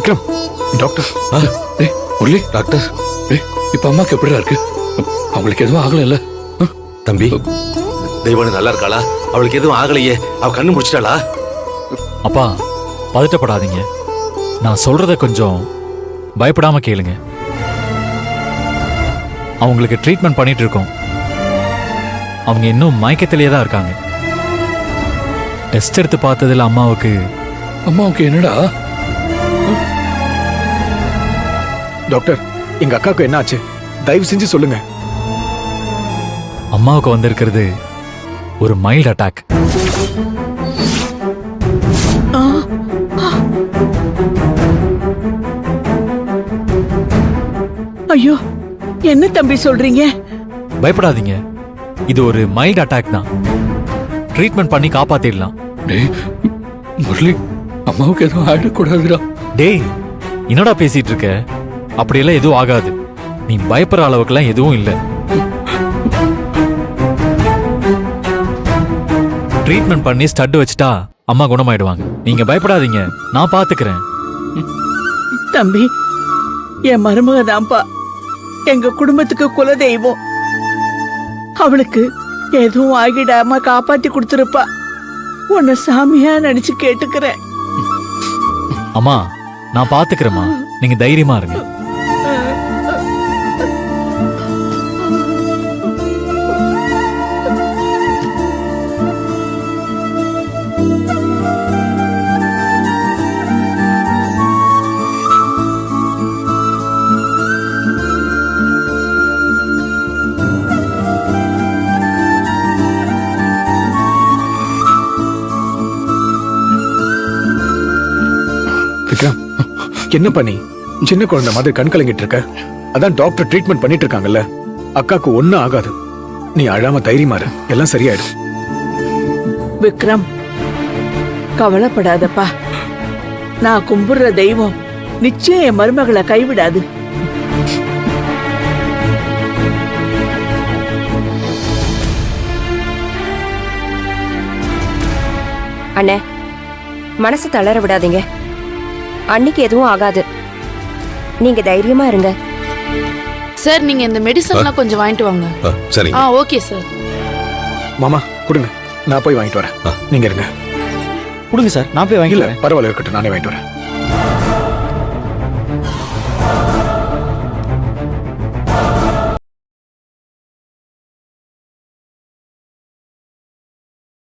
Vikram, doctor. Murali doctor, இப்ப அம்மாக்கு எப்படிடா இருக்கு? அவங்களுக்கு எதுவும் ஆகல இல்ல? தம்பி, தெய்வானு நல்லா இருக்காளா? அவளுக்கு எதுவும் ஆகலையே? அவ கண்ணு முடிச்சிட்டாளா? அப்பா பதட்டப்படாதீங்க, நான் சொல்றத கொஞ்சம் பயப்படாம கேளுங்க. அவங்களுக்கு ட்ரீட்மெண்ட் பண்ணிட்டு இருக்கோம். அவங்க இன்னும் மயக்கத்திலேயே தான் இருக்காங்க. டெஸ்ட் எடுத்து பார்த்ததுல அம்மாவுக்கு என்னடா? டாக்டர், எங்க அக்காவுக்கு என்ன ஆச்சு? தயவு செஞ்சு சொல்லுங்க. அம்மாவுக்கு வந்திருக்கிறது ஒரு மைல்ட் அட்டாக். ஐயோ, என்ன தம்பி சொல்றீங்க? பயப்படாதீங்க, இது ஒரு மைல்ட் அட்டாக் தான். ட்ரீட்மெண்ட் பண்ணி காப்பாத்திடலாம். டேய் முரளி, அம்மாவுக்கு எதுவும் ஆயிடக்கூடாதுடா. டேய், என்னடா பேசிட்டு இருக்க? அப்படியெல்லாம் எதுவும் ஆகாது. நீ பயப்படுற அளவுக்குலாம் எதுவும் இல்லை. ட்ரீட்மெண்ட் பண்ணி ஸ்டட் வச்சுட்டா அம்மா குணமாயிடுவாங்க. நீங்க பயப்படாதீங்க, நான் பாத்துக்கிறேன். தம்பி, என் மருமக தான்ப்பா எங்க குடும்பத்துக்கு குலதெய்வம். அவளுக்கு எதுவும் ஆகிடாம காப்பாத்தி கொடுத்துருப்பா. உன்னை சாமியா நினைச்சு கேட்டுக்கிறேன். அம்மா, நான் பாத்துக்கிறேம்மா, நீங்க தைரியமா இருங்க. விக்ரம், என்ன பண்ணி சின்ன குழந்தை மாதிரி கண் கலங்கிட்டு இருக்க? அதான் டாக்டர் ட்ரீட்மெண்ட் பண்ணிட்டு இருக்காங்கல்ல. அக்காக்கு ஒண்ணும் ஆகாது. நீ அழாம தைரியமா இரு, எல்லாம் சரியாயிடும். விக்ரம், கவலைப்படாதப்பா. நான் கும்பிடுற தெய்வம் நிச்சயம் என் மருமகளை கைவிடாது. அண்ணே, மனசு தளர விடாதீங்க. அன்னைக்கு எதுவும் ஆகாது. நீங்க தைரியமா இருங்க. சார், நீங்க இந்த மெடிசன்லாம் கொஞ்சம் வாங்கிட்டு வாங்க. சரி. Okay sir. மாமா கொடுங்க, நான் போய் வாங்கிட்டு வரேன். நீங்க இருங்க. கொடுங்க சார், நான் போய் இல்ல வாங்கிக்கிறேன். பரவாயில்ல, இருக்கட்டும், நானே வாங்கிட்டு வரேன்.